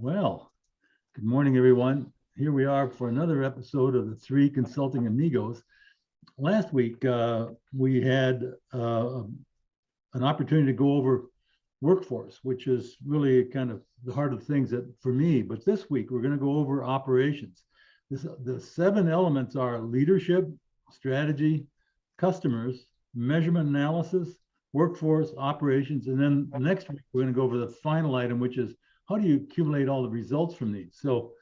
Well, good morning, everyone. Here we are for another episode of the Three Consulting Amigos. Last week, we had an opportunity to go over workforce, which is really kind of the heart of things for me. But this week, we're going to go over operations. The 7 elements are leadership, strategy, customers, measurement analysis, workforce, operations, and then next week, we're going to go over the final item, which is how do you accumulate all the results from these? So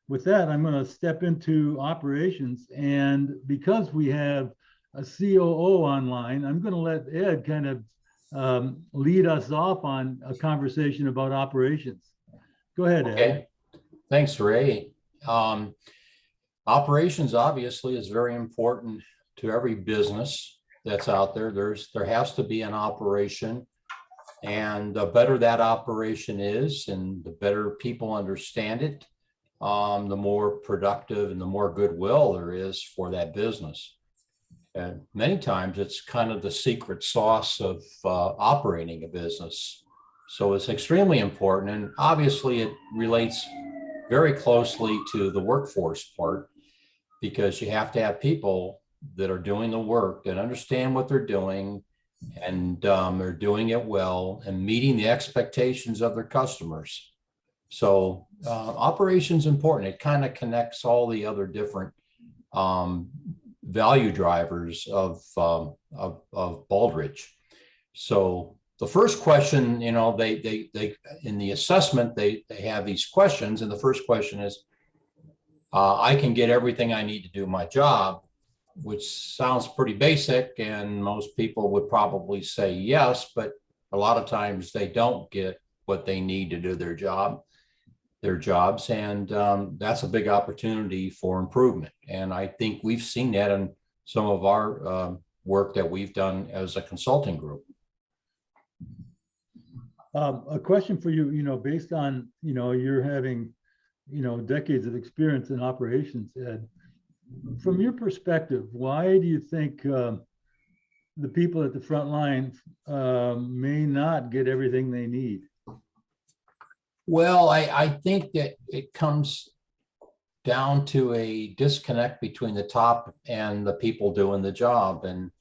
with that, I'm going to step into operations. And because we have a COO online, I'm going to let Ed kind of lead us off on a conversation about operations. Go ahead, Ed. Okay, thanks, Ray. Operations obviously is very important to every business that's out there. There has to be an operation. And the better that operation is, and the better people understand it, the more productive and the more goodwill there is for that business. And many times it's kind of the secret sauce of operating a business. So it's extremely important. And obviously it relates very closely to the workforce part, because you have to have people that are doing the work, that understand what they're doing, and they're doing it well and meeting the expectations of their customers. So operations important. It kind of connects all the other different value drivers of Baldrige. So the first question, they in the assessment they have these questions, and the first question is, I can get everything I need to do my job, which sounds pretty basic, and most people would probably say yes, but a lot of times they don't get what they need to do their jobs, and that's a big opportunity for improvement. And I think we've seen that in some of our work that we've done as a consulting group. A question for you, based on, you're having, decades of experience in operations, Ed. From your perspective, why do you think the people at the front line may not get everything they need? Well, I think that it comes down to a disconnect between the top and the people doing the job. And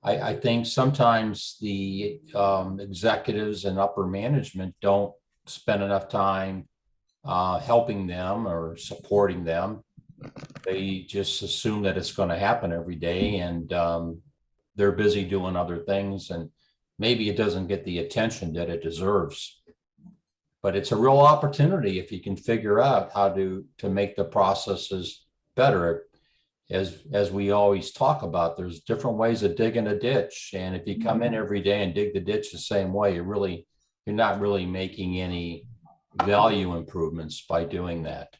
I think sometimes the executives and upper management don't spend enough time helping them or supporting them. They just assume that it's going to happen every day, and they're busy doing other things, and maybe it doesn't get the attention that it deserves. But it's a real opportunity if you can figure out how to make the processes better. As we always talk about, there's different ways of digging a ditch, and if you come in every day and dig the ditch the same way, you're not really making any value improvements by doing that.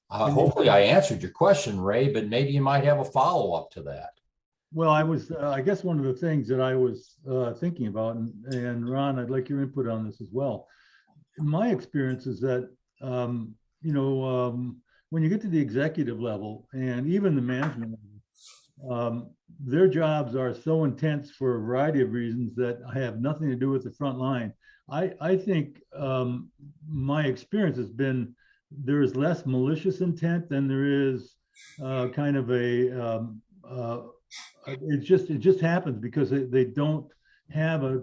Hopefully I answered your question, Ray, but maybe you might have a follow-up to that. Well, I guess one of the things that I was thinking about, and Ron, I'd like your input on this as well. My experience is that, when you get to the executive level and even the management level, their jobs are so intense for a variety of reasons that have nothing to do with the front line. I think my experience has been there is less malicious intent than there is kind of it just happens because they don't have a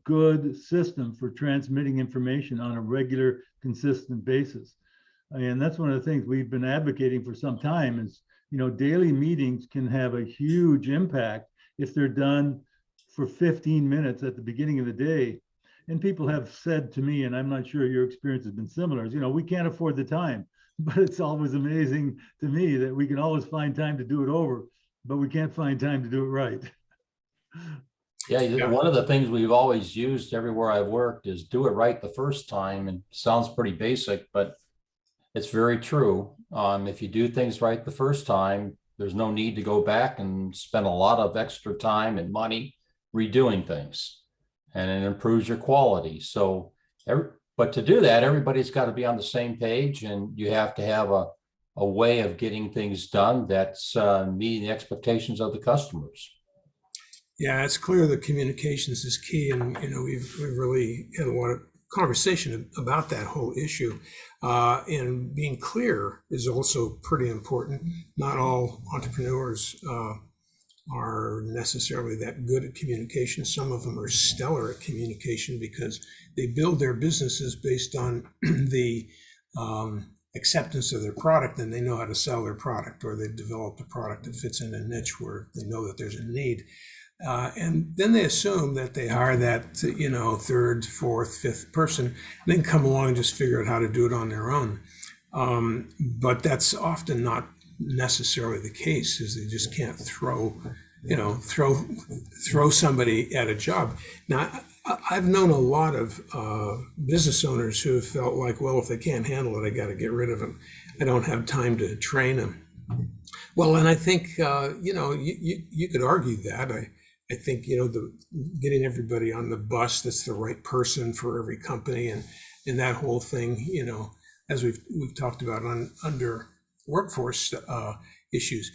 good system for transmitting information on a regular, consistent basis. And that's one of the things we've been advocating for some time is, daily meetings can have a huge impact if they're done for 15 minutes at the beginning of the day. And people have said to me, and I'm not sure your experience has been similar, is, we can't afford the time, but it's always amazing to me that we can always find time to do it over, but we can't find time to do it right. Yeah, one of the things we've always used everywhere I've worked is do it right the first time. And it sounds pretty basic, but it's very true. If you do things right the first time, there's no need to go back and spend a lot of extra time and money redoing things. And it improves your quality. So, but to do that, everybody's got to be on the same page, and you have to have a way of getting things done that's meeting the expectations of the customers. Yeah, it's clear that communications is key, and we've really had a lot of conversation about that whole issue. And being clear is also pretty important. Not all entrepreneurs are necessarily that good at communication. Some of them are stellar at communication because they build their businesses based on the acceptance of their product, and they know how to sell their product, or they've developed a product that fits in a niche where they know that there's a need. And then they assume that they hire that, third, fourth, fifth person, and then come along and just figure out how to do it on their own. But that's often not necessarily the case, is they just can't throw somebody at a job. Now, I've known a lot of business owners who have felt like, well, if they can't handle it, I got to get rid of them. I don't have time to train them. Well, and I think, you could argue that. I think, getting everybody on the bus that's the right person for every company and that whole thing, as we've talked about under workforce issues.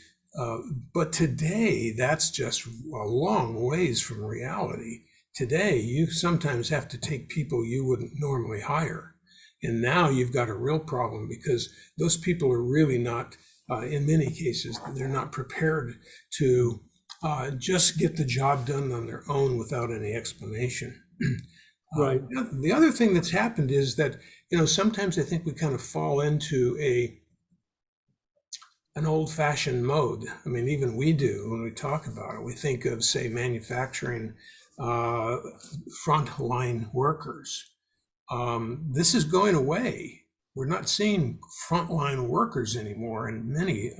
But today, that's just a long ways from reality. Today, you sometimes have to take people you wouldn't normally hire. And now you've got a real problem because those people are really not, in many cases, they're not prepared to just get the job done on their own without any explanation. Right. The other thing that's happened is that, sometimes I think we kind of fall into an old-fashioned mode. I mean, even we do when we talk about it. We think of, say, manufacturing frontline workers. This is going away. We're not seeing frontline workers anymore in many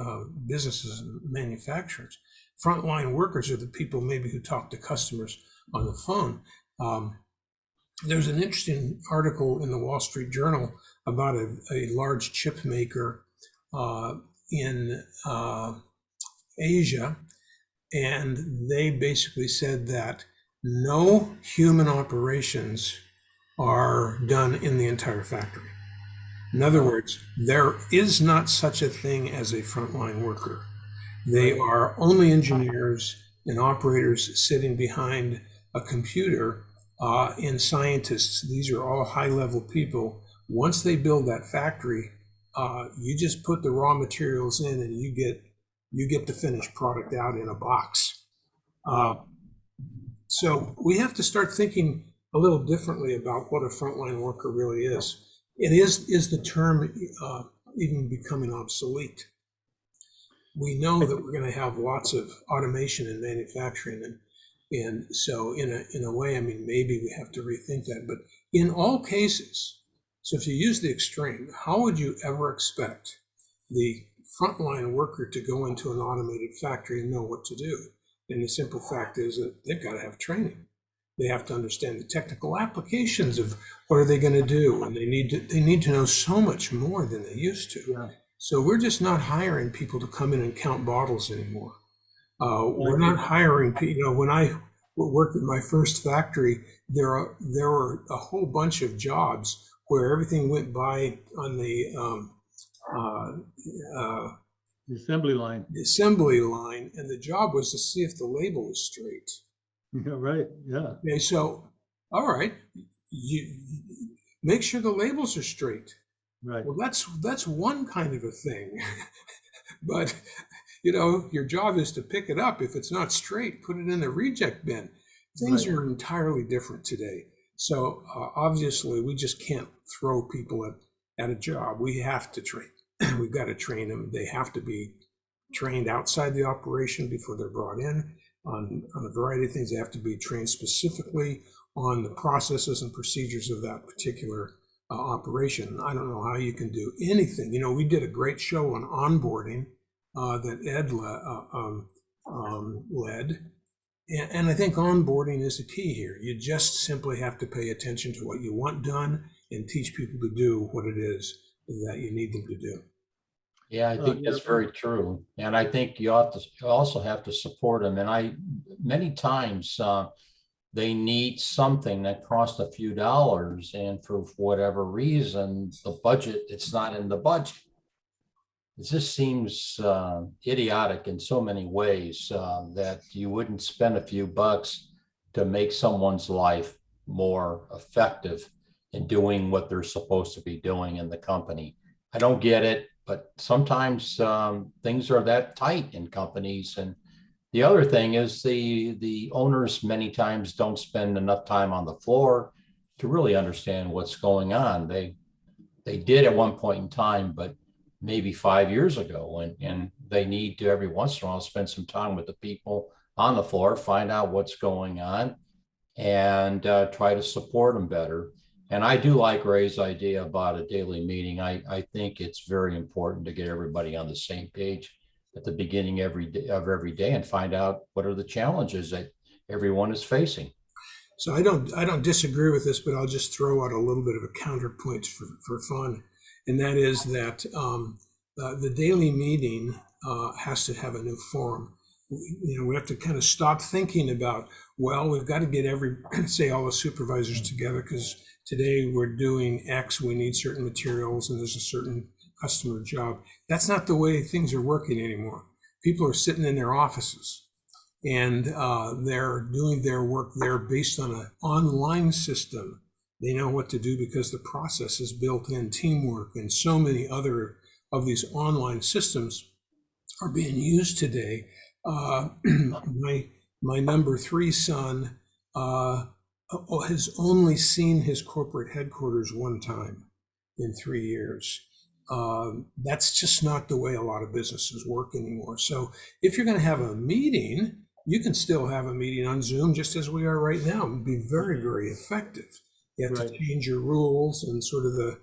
businesses and manufacturers. Frontline workers are the people maybe who talk to customers on the phone. There's an interesting article in the Wall Street Journal about a large chip maker in Asia, and they basically said that no human operations are done in the entire factory. In other words, there is not such a thing as a frontline worker. They are only engineers and operators sitting behind a computer and scientists. These are all high-level people. Once they build that factory, you just put the raw materials in and you get the finished product out in a box. So we have to start thinking a little differently about what a frontline worker really is. It is the term even becoming obsolete? We know that we're going to have lots of automation in manufacturing, and so in a way, I mean, maybe we have to rethink that. But in all cases, so if you use the extreme, how would you ever expect the frontline worker to go into an automated factory and know what to do? And the simple fact is that they've got to have training. They have to understand the technical applications of what are they going to do, and they need to know so much more than they used to. Yeah. So we're just not hiring people to come in and count bottles anymore. We're not hiring people. When I worked at my first factory, there were a whole bunch of jobs where everything went by on the assembly line. assembly line, and the job was to see if the label was straight. Yeah, right. Yeah. Okay, so all right, you make sure the labels are straight. Right. Well, that's one kind of a thing, but your job is to pick it up. If it's not straight, put it in the reject bin. Things Right. are entirely different today. So obviously, we just can't throw people at a job. We have to train. We've got to train them. They have to be trained outside the operation before they're brought in on a variety of things. They have to be trained specifically on the processes and procedures of that particular operation. I don't know how you can do anything. We did a great show on onboarding that Ed led. And I think onboarding is the key here. You just simply have to pay attention to what you want done and teach people to do what it is that you need them to do. Yeah, I think that's very true. And I think you also have to support them. And many times they need something that costs a few dollars, and for whatever reason, it's not in the budget. It just seems idiotic in so many ways that you wouldn't spend a few bucks to make someone's life more effective. and doing what they're supposed to be doing in the company. I don't get it, but sometimes things are that tight in companies. And the other thing is the owners many times don't spend enough time on the floor to really understand what's going on. They did at one point in time, but maybe 5 years ago, and they need to every once in a while spend some time with the people on the floor, find out what's going on, and try to support them better. And I do like Ray's idea about a daily meeting. I think it's very important to get everybody on the same page at the beginning of every day and find out what are the challenges that everyone is facing. So I don't disagree with this, but I'll just throw out a little bit of a counterpoint for fun, and that is that the daily meeting has to have a new form. We have to kind of stop thinking about, well, we've got to get say all the supervisors together because today we're doing X, we need certain materials, and there's a certain customer job. That's not the way things are working anymore. People are sitting in their offices, and they're doing their work there based on an online system. They know what to do because the process is built in, teamwork, and so many other of these online systems are being used today. My number 3 son has only seen his corporate headquarters one time in 3 years. That's just not the way a lot of businesses work anymore. So if you're going to have a meeting, you can still have a meeting on Zoom just as we are right now and be very, very effective. You have to change your rules and sort of the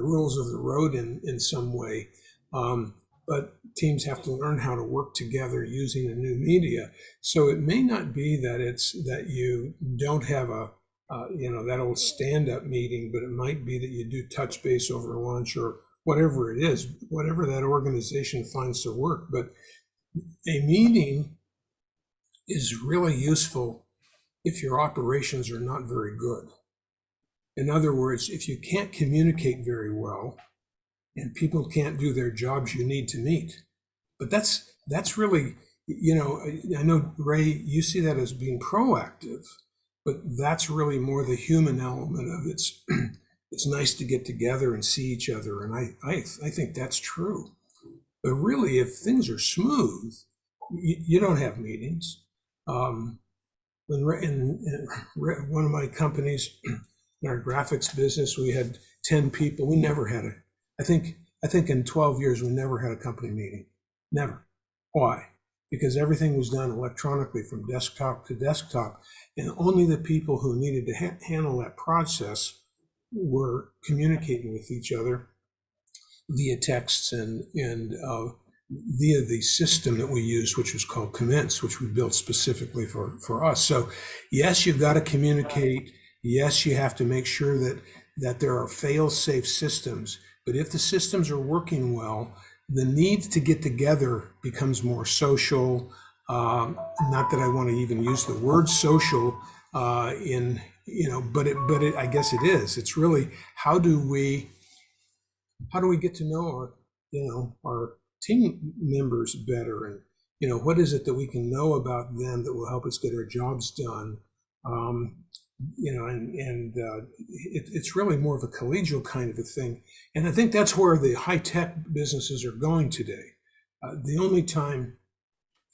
rules of the road in some way. But teams have to learn how to work together using the new media. So it may not be that you don't have that old stand-up meeting, but it might be that you do touch base over lunch or whatever it is, whatever that organization finds to work. But a meeting is really useful if your operations are not very good. In other words, if you can't communicate very well and people can't do their jobs you need to meet. But that's really, I know, Ray, you see that as being proactive, but that's really more the human element of it. It's nice to get together and see each other. And I think that's true. But really, if things are smooth, you don't have meetings. In one of my companies, in our graphics business, we had 10 people. We never had I think in 12 years, we never had a company meeting. Never. Why? Because everything was done electronically from desktop to desktop, and only the people who needed to handle that process were communicating with each other via texts and via the system that we used, which was called Commence, which we built specifically for us. So yes, you've got to communicate. Yes, you have to make sure that there are fail-safe systems. But if the systems are working well, the need to get together becomes more social. Not that I want to even use the word social but I guess it is. It's really how do we get to know our team members better, and what is it that we can know about them that will help us get our jobs done. It's really more of a collegial kind of a thing. And I think that's where the high-tech businesses are going today. The only time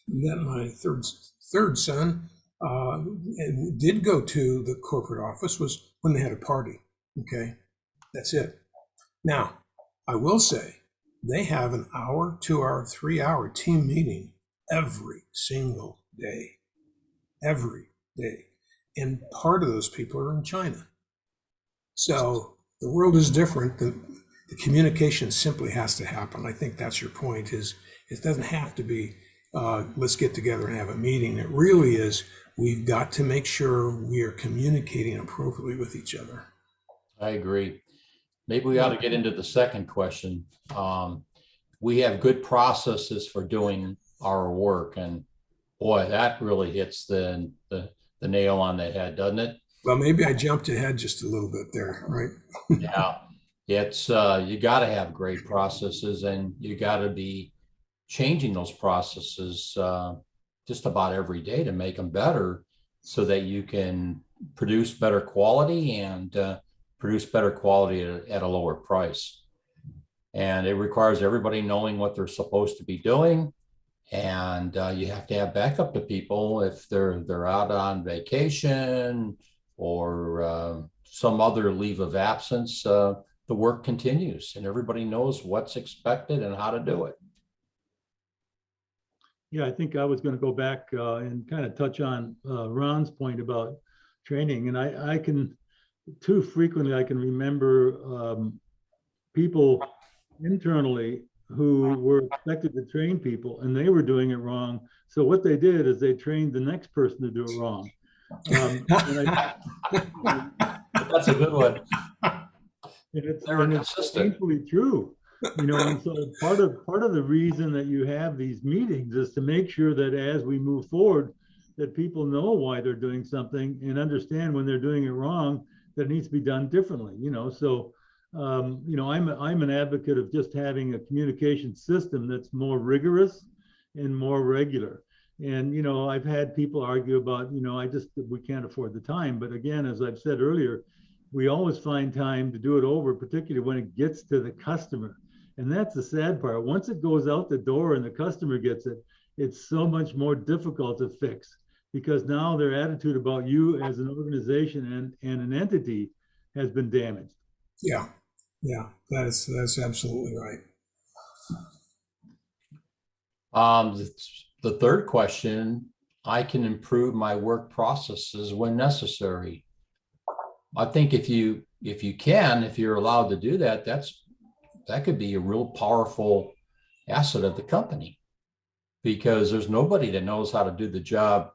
that my third son and did go to the corporate office was when they had a party. Okay, that's it. Now, I will say they have an hour, 2 hour, 3 hour team meeting every single day. Every day. And part of those people are in China. So the world is different. The communication simply has to happen. I think that's your point, is it doesn't have to be, let's get together and have a meeting. It really is, we've got to make sure we are communicating appropriately with each other. I agree. Maybe we ought to get into the second question. We have good processes for doing our work, and boy, that really hits the nail on the head, doesn't it? Well, maybe I jumped ahead just a little bit there, right? Yeah, it's you got to have great processes, and you got to be changing those processes just about every day to make them better, so that you can produce better quality and produce better quality at a lower price. And it requires everybody knowing what they're supposed to be doing. And you have to have backup to people if they're out on vacation or some other leave of absence. The work continues and everybody knows what's expected and how to do it. Yeah, I think I was going to go back and kind of touch on Ron's point about training. And I can, too frequently, I can remember people internally who were expected to train people and they were doing it wrong. So what they did is they trained the next person to do it wrong. That's a good one. And it's painfully true, you know. And so part of the reason that you have these meetings is to make sure that as we move forward, that people know why they're doing something and understand when they're doing it wrong, that it needs to be done differently, you know. So you know, I'm an advocate of just having a communication system that's more rigorous and more regular. And you know, I've had people argue about, you know, we can't afford the time. But again, as I've said earlier, we always find time to do it over, particularly when it gets to the customer. And that's the sad part. Once it goes out the door and the customer gets it, it's so much more difficult to fix because now their attitude about you as an organization and an entity has been damaged. Yeah, that's absolutely right. The third question, I can improve my work processes when necessary. I think if you're allowed to do that, that could be a real powerful asset of the company, because there's nobody that knows how to do the job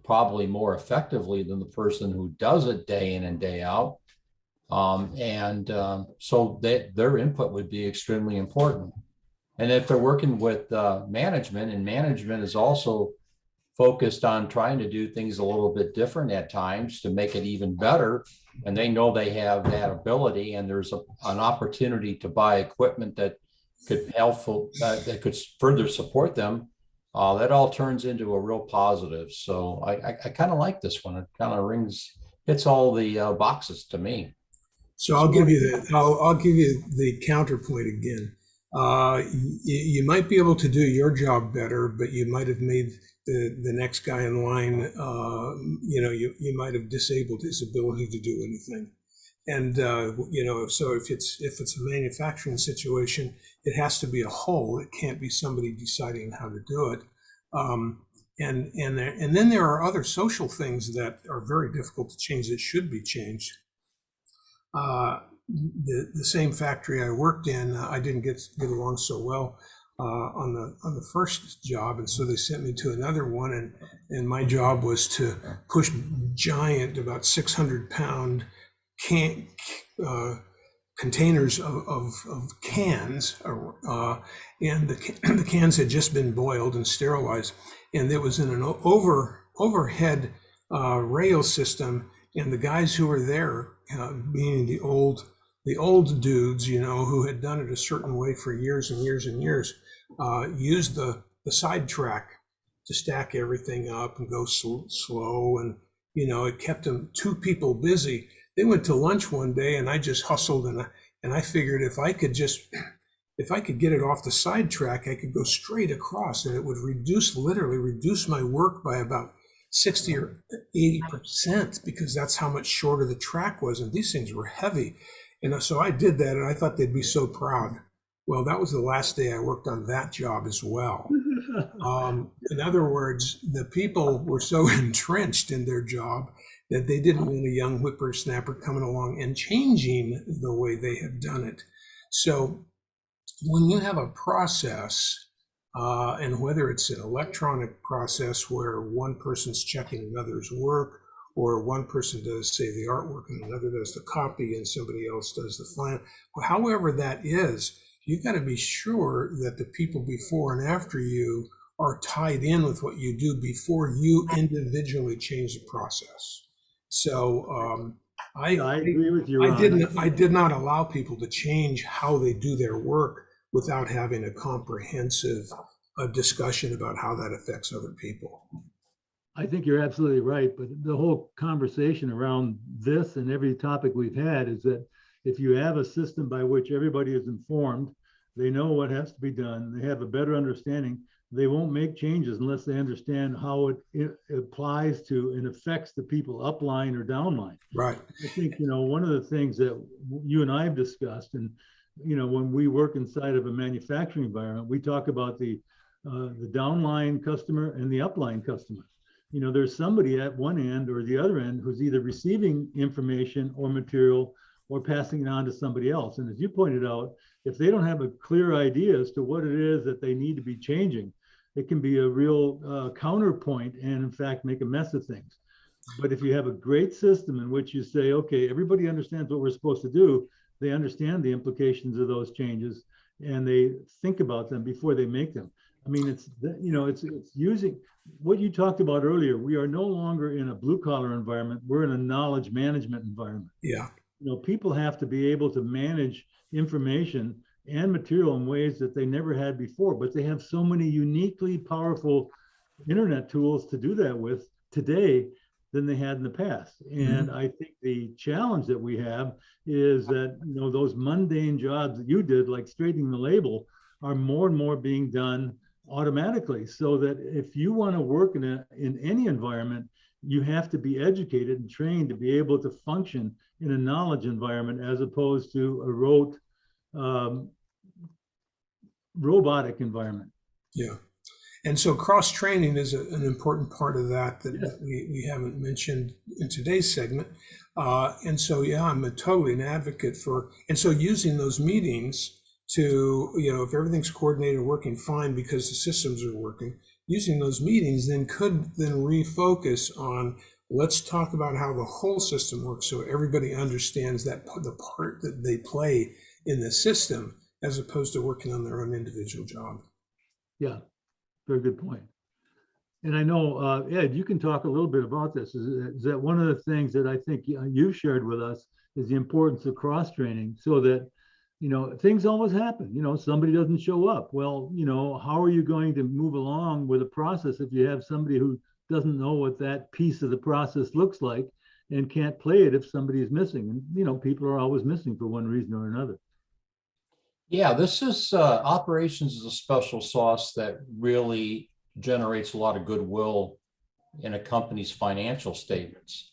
probably more effectively than the person who does it day in and day out. So their input would be extremely important. And if they're working with management, and management is also focused on trying to do things a little bit different at times to make it even better, and they know they have that ability, and there's an opportunity to buy equipment that could that could further support them, that all turns into a real positive. So I kind of like this one. It kind of hits all the boxes to me. So I'll give you the counterpoint again. You might be able to do your job better, but you might have made the next guy in line, you might have disabled his ability to do anything. And, so if it's a manufacturing situation, it has to be a whole. It can't be somebody deciding how to do it. And then there are other social things that are very difficult to change that should be changed. The same factory I worked in, I didn't get along so well on the first job, and so they sent me to another one, and my job was to push giant, about 600-pound containers of cans, and the cans had just been boiled and sterilized, and it was in an overhead rail system, and the guys who were there, being the old dudes, who had done it a certain way for years and years and years, used the side track to stack everything up and go slow. And, it kept them two people busy. They went to lunch one day and I just hustled and I figured if I could get it off the side track, I could go straight across and it would literally reduce my work by about 60 or 80%, because that's how much shorter the track was. And these things were heavy. And so I did that, and I thought they'd be so proud. Well, that was the last day I worked on that job as well. In other words, the people were so entrenched in their job that they didn't want a young whippersnapper coming along and changing the way they had done it. So when you have a process, and whether it's an electronic process where one person's checking another's work, or one person does, say, the artwork and another does the copy and somebody else does the final, however that is, you've got to be sure that the people before and after you are tied in with what you do before you individually change the process. So I agree with you, Ron. I did not allow people to change how they do their work without having a comprehensive discussion about how that affects other people. I think you're absolutely right. But the whole conversation around this and every topic we've had is that if you have a system by which everybody is informed, they know what has to be done, they have a better understanding, they won't make changes unless they understand how it applies to and affects the people upline or downline. Right. I think, one of the things that you and I have discussed, and, when we work inside of a manufacturing environment, we talk about the downline customer and the upline customer. There's somebody at one end or the other end who's either receiving information or material or passing it on to somebody else. And as you pointed out, if they don't have a clear idea as to what it is that they need to be changing, it can be a real counterpoint and in fact make a mess of things. But if you have a great system in which you say, okay, everybody understands what we're supposed to do, they understand the implications of those changes and they think about them before they make them. I mean, it's using what you talked about earlier. We are no longer in a blue collar environment. We're in a knowledge management environment. Yeah. People have to be able to manage information and material in ways that they never had before, but they have so many uniquely powerful internet tools to do that with today than they had in the past. And I think the challenge that we have is that, those mundane jobs that you did, like straightening the label, are more and more being done automatically. So that if you want to work in any environment, you have to be educated and trained to be able to function in a knowledge environment as opposed to a rote robotic environment. Yeah. And so cross-training is an important part of that Yes. we haven't mentioned in today's segment. And so, yeah, I'm totally an advocate for, and so using those meetings to, if everything's coordinated and working fine because the systems are working, using those meetings could refocus on, let's talk about how the whole system works so everybody understands that the part that they play in the system as opposed to working on their own individual job. Yeah, very good point. And I know, Ed, you can talk a little bit about this. Is that one of the things that I think you shared with us is the importance of cross-training so that, things always happen. Somebody doesn't show up. Well, how are you going to move along with a process if you have somebody who doesn't know what that piece of the process looks like and can't play it if somebody is missing? And, people are always missing for one reason or another. Yeah, this is operations is a special sauce that really generates a lot of goodwill in a company's financial statements.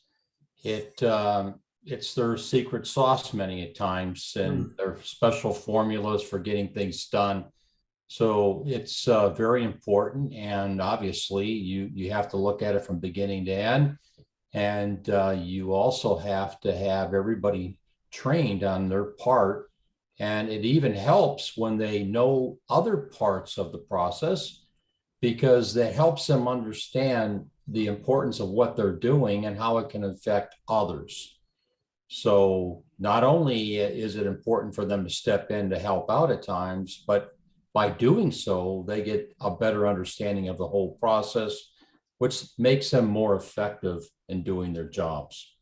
It's their secret sauce many a times, and their special formulas for getting things done. So it's very important, and obviously you have to look at it from beginning to end, and you also have to have everybody trained on their part. And it even helps when they know other parts of the process, because that helps them understand the importance of what they're doing and how it can affect others. So not only is it important for them to step in to help out at times, but by doing so, they get a better understanding of the whole process, which makes them more effective in doing their jobs.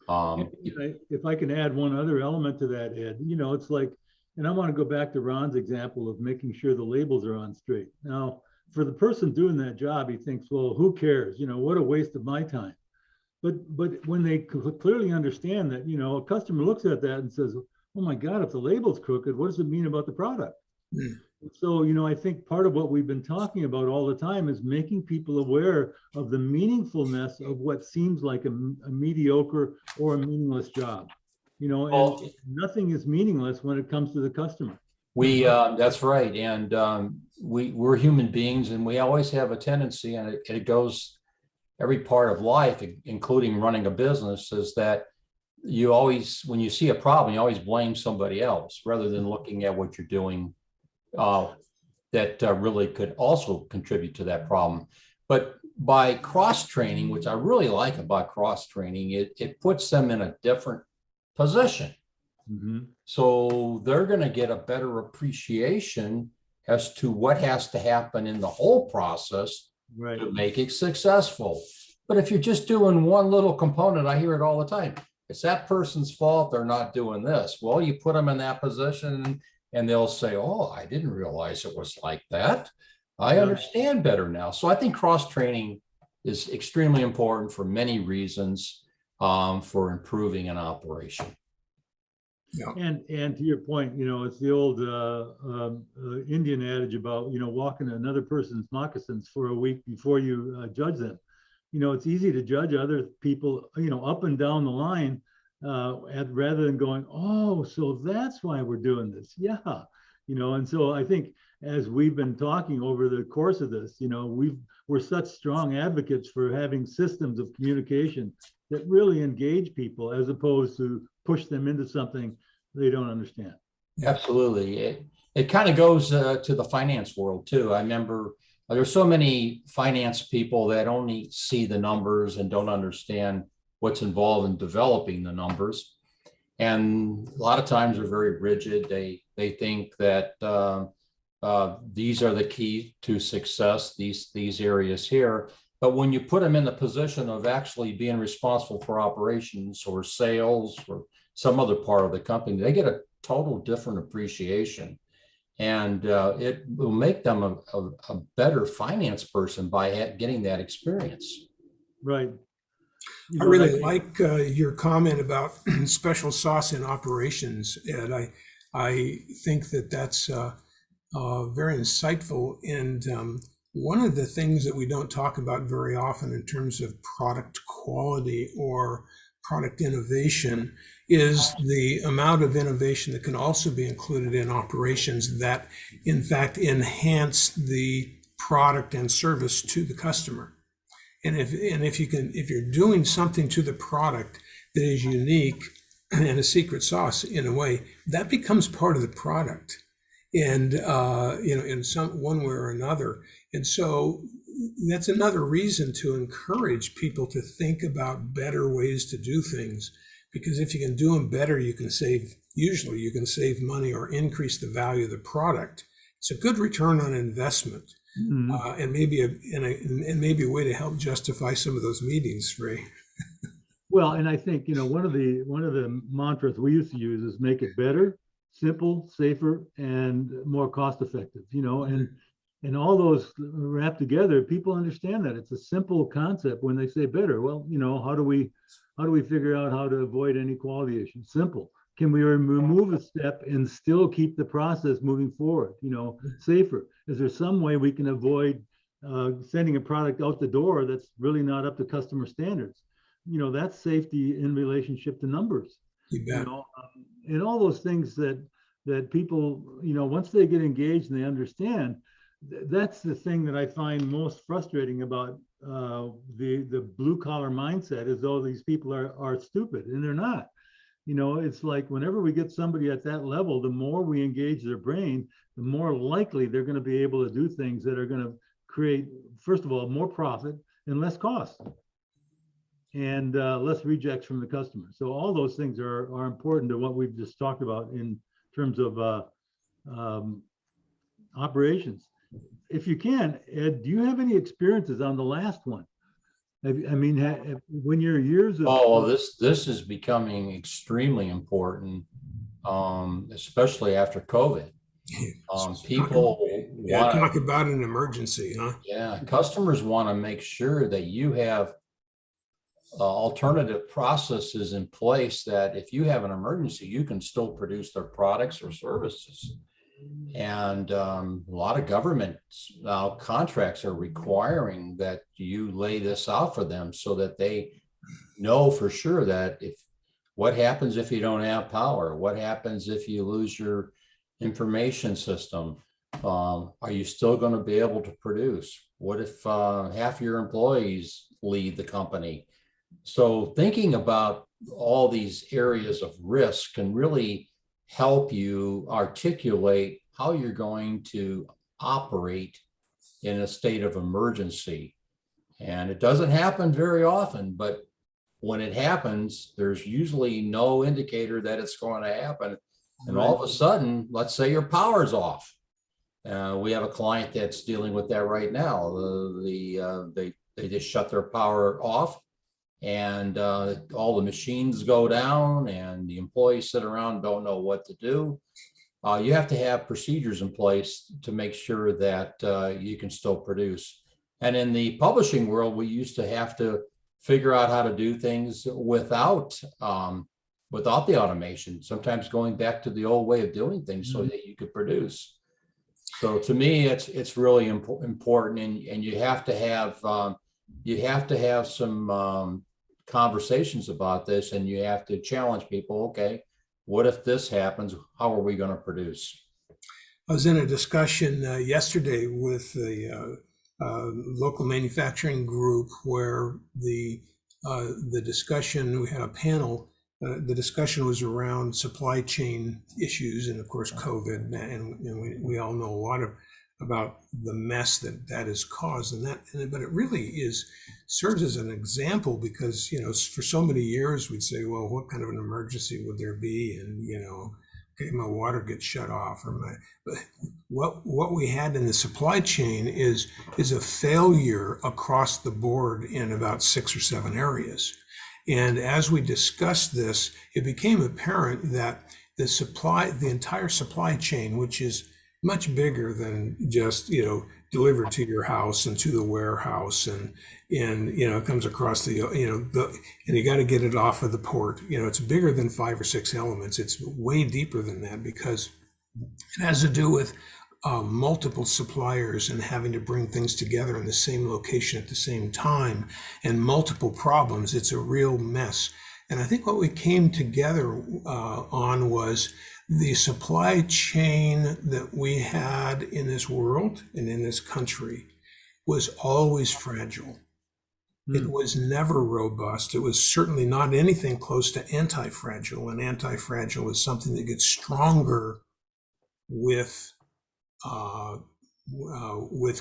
If I can add one other element to that, Ed, it's like, and I want to go back to Ron's example of making sure the labels are on straight. Now, for the person doing that job, he thinks, well, who cares? What a waste of my time. But when they clearly understand that, a customer looks at that and says, oh my God, if the label's crooked, what does it mean about the product? So, I think part of what we've been talking about all the time is making people aware of the meaningfulness of what seems like a mediocre or a meaningless job. And nothing is meaningless when it comes to the customer. That's right. And we're human beings, and we always have a tendency, and it goes every part of life, including running a business, is that you always, when you see a problem, you always blame somebody else rather than looking at what you're doing that really could also contribute to that problem. But by cross-training, which I really like about cross-training, it puts them in a different position. So they're going to get a better appreciation as to what has to happen in the whole process to make it successful. But if you're just doing one little component, I hear it all the time, it's that person's fault they're not doing this. Well, you put them in that position and they'll say, oh, I didn't realize it was like that. I understand better now. So I think cross-training is extremely important for many reasons for improving an operation. Yeah. And to your point, it's the old Indian adage about, walking another person's moccasins for a week before you judge them. It's easy to judge other people, up and down the line, rather than going, oh, so that's why we're doing this. Yeah. And so I think as we've been talking over the course of this, we're such strong advocates for having systems of communication that really engage people as opposed to push them into something they don't understand. Absolutely. It kind of goes to the finance world too. I remember there's so many finance people that only see the numbers and don't understand what's involved in developing the numbers. And a lot of times they're very rigid. They think that these are the key to success, these areas here. But when you put them in the position of actually being responsible for operations or sales or some other part of the company, they get a total different appreciation. And it will make them a better finance person by getting that experience. Right. I really like your comment about special sauce in operations, Ed. I think that's very insightful. And one of the things that we don't talk about very often in terms of product quality or product innovation is the amount of innovation that can also be included in operations that, in fact, enhance the product and service to the customer. And if you're doing something to the product that is unique and a secret sauce in a way, that becomes part of the product, and in some one way or another. And so that's another reason to encourage people to think about better ways to do things, because if you can do them better, you can save money or increase the value of the product. It's a good return on investment. Mm-hmm. And maybe a way to help justify some of those meetings, Ray. Well, and I think one of the mantras we used to use is make it better, simple, safer, and more cost effective. And all those wrapped together, people understand that it's a simple concept when they say better. Well, how do we figure out how to avoid any quality issues? Simple. Can we remove a step and still keep the process moving forward? Safer. Is there some way we can avoid sending a product out the door that's really not up to customer standards? That's safety in relationship to numbers. You bet. And all those things that people, once they get engaged and they understand, that's the thing that I find most frustrating about the blue collar mindset, as though these people are stupid, and they're not. It's like whenever we get somebody at that level, the more we engage their brain, the more likely they're going to be able to do things that are going to create, first of all, more profit and less cost, and less rejects from the customer. So all those things are important to what we've just talked about in terms of operations. If you can, Ed, do you have any experiences on the last one? When you're years of this is becoming extremely important, especially after COVID. People want to talk about an emergency, huh? Yeah, customers want to make sure that you have alternative processes in place that if you have an emergency, you can still produce their products or services. And a lot of government contracts are requiring that you lay this out for them so that they know for sure that what happens if you don't have power, what happens if you lose your information system, are you still going to be able to produce? What if half your employees leave the company? So thinking about all these areas of risk can really help you articulate how you're going to operate in a state of emergency. And it doesn't happen very often, but when it happens, there's usually no indicator that it's going to happen. And all of a sudden, let's say your power's off. We have a client that's dealing with that right now. They just shut their power off, and all the machines go down, and the employees sit around and don't know what to do. You have to have procedures in place to make sure that you can still produce. And in the publishing world, we used to have to figure out how to do things without the automation, sometimes going back to the old way of doing things so that you could produce. So to me, it's really important, and you have to have some conversations about this, and you have to challenge people. Okay, what if this happens? How are we going to produce? I was in a discussion yesterday with the local manufacturing group where the discussion, we had a panel. The discussion was around supply chain issues and, of course, COVID, and we all know a lot about the mess that has caused, but it really serves as an example because, for so many years we'd say, well, what kind of an emergency would there be? And, okay, my water gets shut off, but what we had in the supply chain is a failure across the board in about 6 or 7 areas. And as we discussed this, it became apparent that the entire supply chain, which is much bigger than just, delivered to your house and to the warehouse and it comes across and you got to get it off of the port. It's bigger than 5 or 6 elements. It's way deeper than that because it has to do with multiple suppliers and having to bring things together in the same location at the same time and multiple problems. It's a real mess. And I think what we came together on was the supply chain that we had in this world and in this country was always fragile. It was never robust. It was certainly not anything close to anti-fragile. And anti-fragile is something that gets stronger with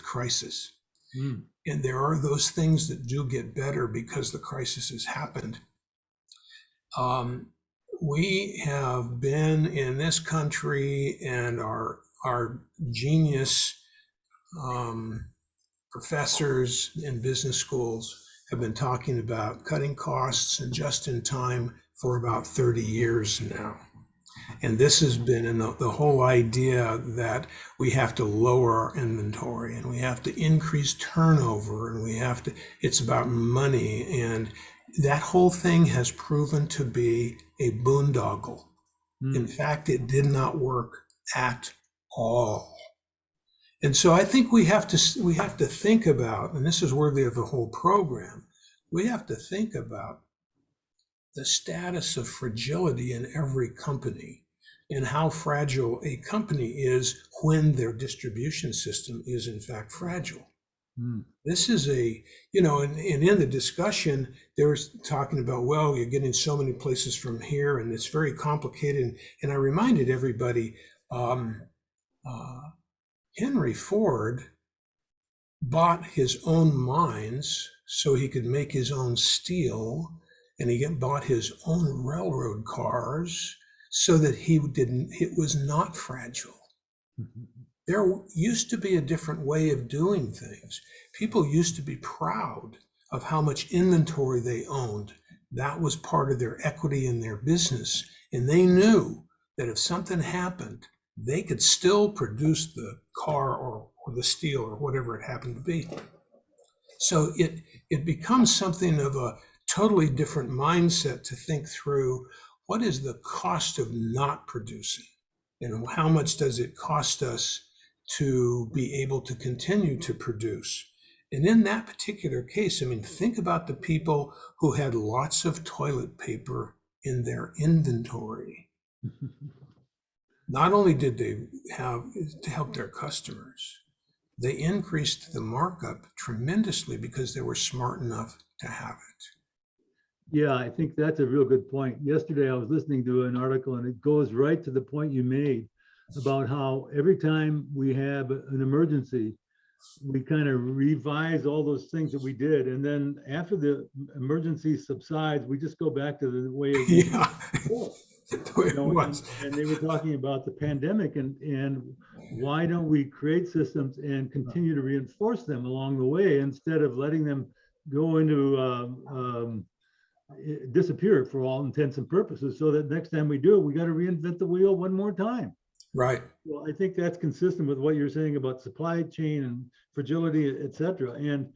crisis. And there are those things that do get better because the crisis has happened. We have been in this country, and our genius professors in business schools have been talking about cutting costs and just in time for about 30 years now. And this has been in the whole idea that we have to lower our inventory and we have to increase turnover and it's about money. And that whole thing has proven to be a boondoggle. In fact, it did not work at all. And so I think we have to think about, and this is worthy of the whole program, we have to think about the status of fragility in every company and how fragile a company is when their distribution system is in fact fragile. This is and in the discussion, they were talking about, well, you're getting so many places from here and it's very complicated. And I reminded everybody, Henry Ford bought his own mines so he could make his own steel, and he bought his own railroad cars so that it was not fragile. There used to be a different way of doing things. People used to be proud of how much inventory they owned. That was part of their equity in their business. And they knew that if something happened, they could still produce the car or the steel or whatever it happened to be. So it becomes something of a totally different mindset to think through what is the cost of not producing and how much does it cost us to be able to continue to produce. And in that particular case, think about the people who had lots of toilet paper in their inventory. Not only did they have to help their customers, they increased the markup tremendously because they were smart enough to have it. Yeah, I think that's a real good point. Yesterday, I was listening to an article and it goes right to the point you made about how every time we have an emergency, we kind of revise all those things that we did. And then after the emergency subsides, we just go back to the way it was before. And they were talking about the pandemic and why don't we create systems and continue to reinforce them along the way instead of letting them go into disappear for all intents and purposes, so that next time we do it, we got to reinvent the wheel one more time. Right. Well, I think that's consistent with what you're saying about supply chain and fragility, et cetera. And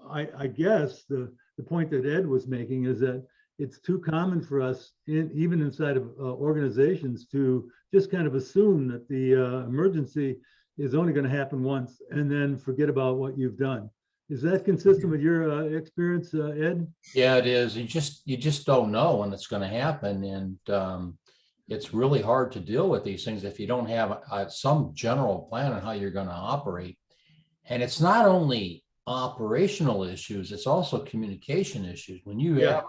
I guess the point that Ed was making is that it's too common for us, even inside of organizations, to just kind of assume that the emergency is only going to happen once and then forget about what you've done. Is that consistent with your experience, Ed? Yeah, it is. You just don't know when it's going to happen, and it's really hard to deal with these things if you don't have some general plan on how you're going to operate. And it's not only operational issues; it's also communication issues. When you have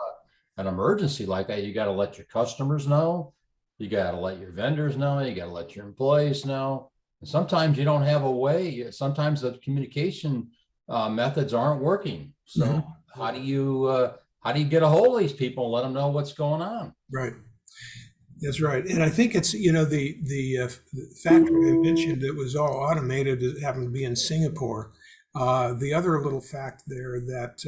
an emergency like that, you got to let your customers know, you got to let your vendors know, you got to let your employees know. And sometimes you don't have a way. Sometimes the communication methods aren't working. So Mhm. how do you get a hold of these people and let them know what's going on? Right. That's right. And I think it's, the factory I mentioned that was all automated, it happened to be in Singapore. The other little fact there that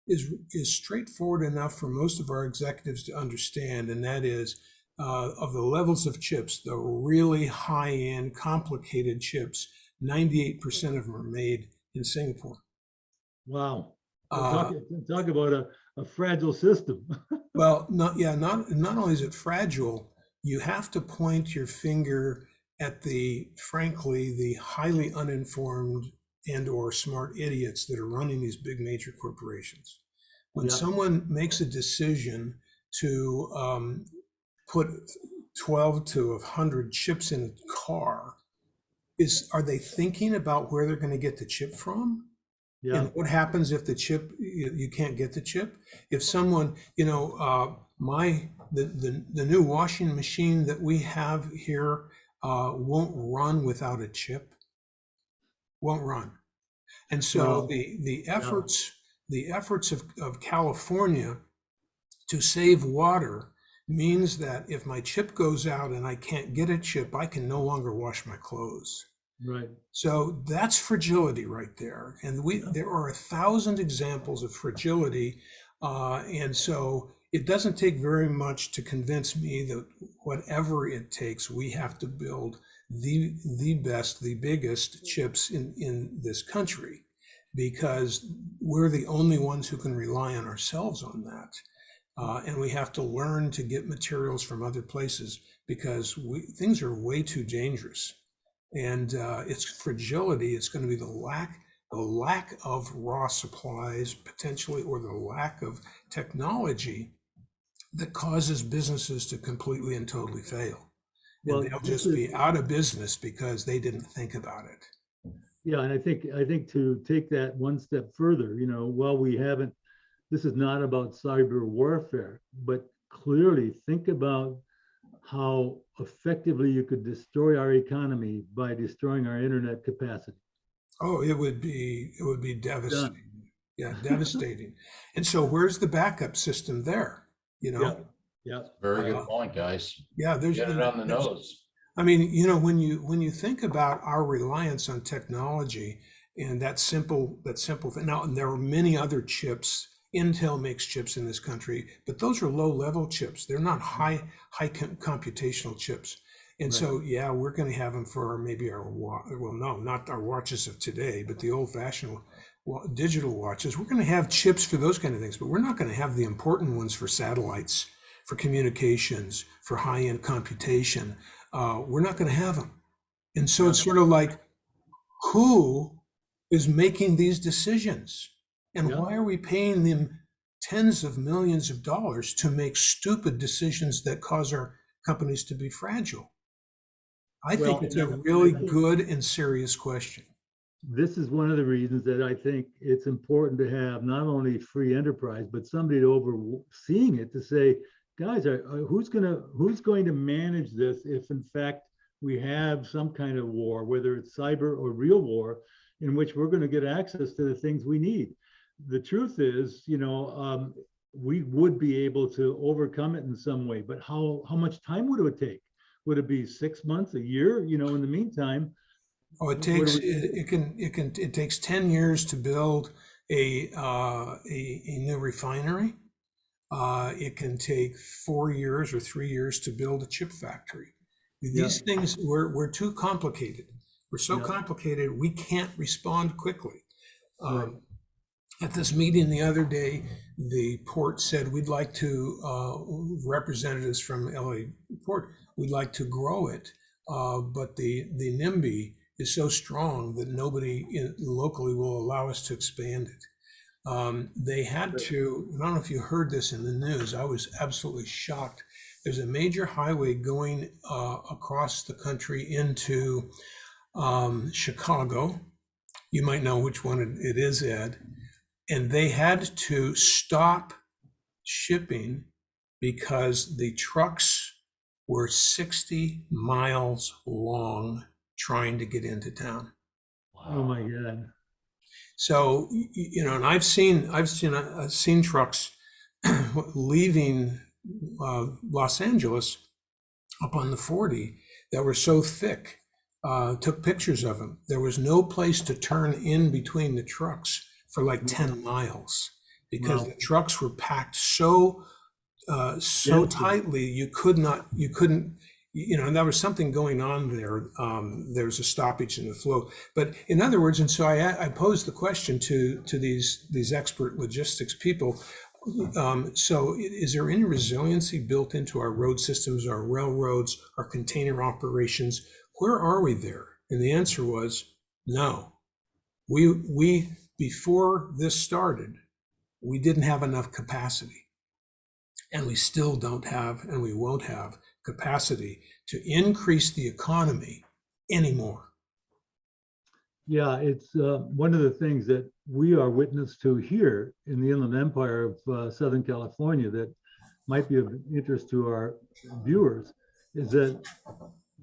is straightforward enough for most of our executives to understand, and that is of the levels of chips, the really high-end, complicated chips, 98% of them are made in Singapore. Wow. Uh, Talk about a fragile system. Well, not only is it fragile, you have to point your finger at frankly, the highly uninformed and or smart idiots that are running these big major corporations. When Yeah. someone makes a decision to put 12 to 100 chips in a car, are they thinking about where they're going to get the chip from? Yeah. And what happens if the chip, you can't get the chip? If someone, the new washing machine that we have here won't run without a chip, won't run. And so Well, the efforts of California to save water means that if my chip goes out and I can't get a chip, I can no longer wash my clothes. right. So that's fragility right there. And there are 1,000 examples of fragility. And so it doesn't take very much to convince me that whatever it takes, we have to build the best, the biggest chips in this country, because we're the only ones who can rely on ourselves on that. And we have to learn to get materials from other places because things are way too dangerous. And it's fragility. It's going to be the lack of raw supplies potentially, or the lack of technology that causes businesses to completely and totally fail. Well, And they'll just be out of business because they didn't think about it. yeah, and I think to take that one step further, while we haven't, this is not about cyber warfare, but clearly think about how effectively you could destroy our economy by destroying our internet capacity. Oh, it would be devastating. Done. Yeah, devastating. And so where's the backup system there? Yeah. Yeah. Very good point, guys. Yeah, Get it on the nose. I mean, when you think about our reliance on technology and that simple thing. Now, and there are many other chips. Intel makes chips in this country, but those are low-level chips. They're not high computational chips. And so, yeah, we're going to have them for maybe not our watches of today, but the old-fashioned digital watches. We're going to have chips for those kind of things, but we're not going to have the important ones for satellites, for communications, for high-end computation. We're not going to have them. And so it's sort of like, who is making these decisions? And why are we paying them tens of millions of dollars to make stupid decisions that cause our companies to be fragile? I think it's a really good and serious question. This is one of the reasons that I think it's important to have not only free enterprise, but somebody overseeing it to say, guys, who's going to manage this if in fact we have some kind of war, whether it's cyber or real war, in which we're going to get access to the things we need. The truth is, we would be able to overcome it in some way, but how much time would it take? Would it be 6 months, a year? In the meantime, it takes 10 years to build a new refinery. It can take 4 years or 3 years to build a chip factory. These things, we're too complicated. We're so Yeah. complicated, we can't respond quickly. Right. At this meeting the other day, the port said, we'd like to, representatives from LA Port, we'd like to grow it. But the NIMBY is so strong that nobody locally will allow us to expand it. They had to, I don't know if you heard this in the news, I was absolutely shocked. There's a major highway going across the country into Chicago. You might know which one it is, Ed. And they had to stop shipping because the trucks were 60 miles long trying to get into town. Oh my God. So, and I've seen trucks leaving Los Angeles up on the 40 that were so thick. Took pictures of them. There was no place to turn in between the trucks for like 10 miles because the trucks were packed so tightly you couldn't, and there was something going on there. There's a stoppage in the flow. But in other words, and so I posed the question to these expert logistics people. So is there any resiliency built into our road systems, our railroads, our container operations? Where are we there? And the answer was no. We before this started, we didn't have enough capacity. And we still don't have, and we won't have capacity to increase the economy anymore. Yeah, it's one of the things that we are witness to here in the Inland Empire of Southern California that might be of interest to our viewers is that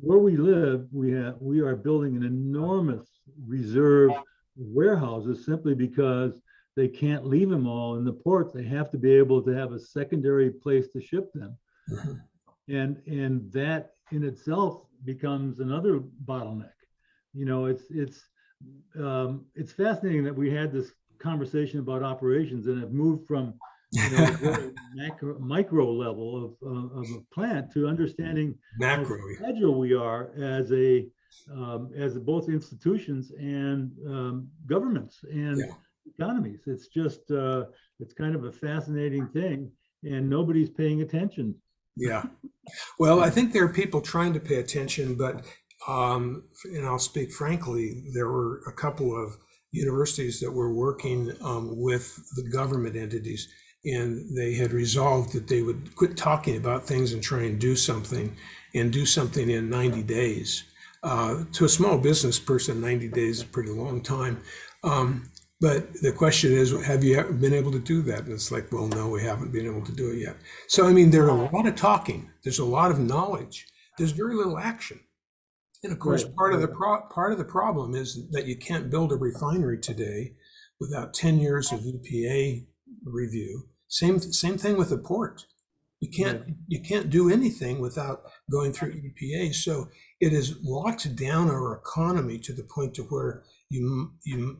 where we live, we are building an enormous reserve warehouses simply because they can't leave them all in the ports. They have to be able to have a secondary place to ship them. Mm-hmm. And that in itself becomes another bottleneck. It's fascinating that we had this conversation about operations and have moved from micro level of a plant to understanding macro how fragile we are as both institutions and governments and economies. It's just it's kind of a fascinating thing, and nobody's paying attention. Yeah. Well, I think there are people trying to pay attention, but and I'll speak frankly, there were a couple of universities that were working with the government entities, and they had resolved that they would quit talking about things and try and do something in 90 days. To a small business person, 90 days is a pretty long time. But the question is, have you been able to do that? And it's like, well, no, we haven't been able to do it yet. So, I mean, there's a lot of talking. There's a lot of knowledge. There's very little action. And of course, part of the problem is that you can't build a refinery today without 10 years of EPA review. Same thing with a port. You can't do anything without going through EPA. So it has locked down our economy to the point to where you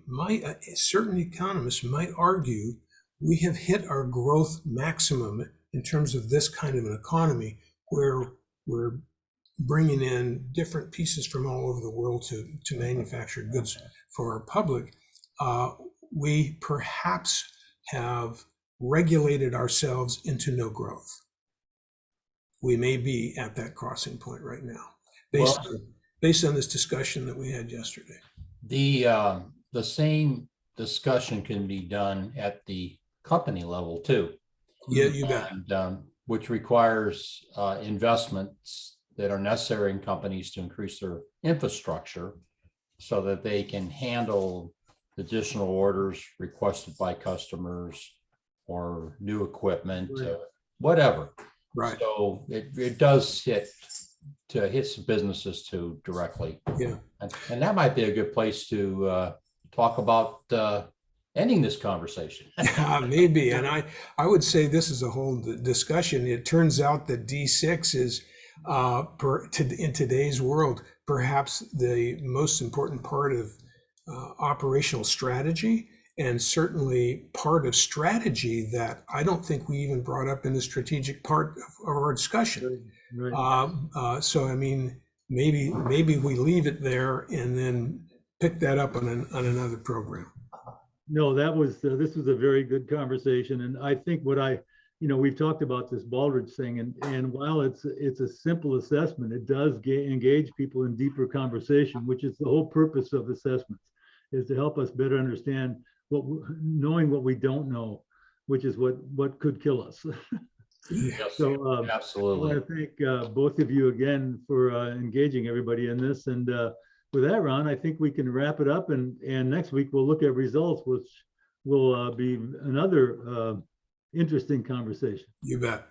might, certain economists might argue, we have hit our growth maximum in terms of this kind of an economy where we're bringing in different pieces from all over the world to manufacture goods for our public. We perhaps have regulated ourselves into no growth. We may be at that crossing point right now, based on this discussion that we had yesterday. The same discussion can be done at the company level too. Yeah, you bet. And, which requires investments that are necessary in companies to increase their infrastructure so that they can handle additional orders requested by customers or new equipment, whatever. Right. So it does hit businesses too directly. Yeah. And that might be a good place to talk about ending this conversation. Maybe. And I would say this is a whole discussion. It turns out that D6 is, in today's world, perhaps the most important part of operational strategy, and certainly part of strategy that I don't think we even brought up in the strategic part of our discussion. Right. So, I mean, maybe we leave it there and then pick that up on another program. No, this was a very good conversation. And I think we've talked about this Baldrige thing, and while it's a simple assessment, it does engage people in deeper conversation, which is the whole purpose of assessments, is to help us better understand knowing what we don't know, which is what could kill us. Yes, So absolutely. I want to thank both of you again for engaging everybody in this. And with that, Ron, I think we can wrap it up. And next week we'll look at results, which will be another interesting conversation. You bet.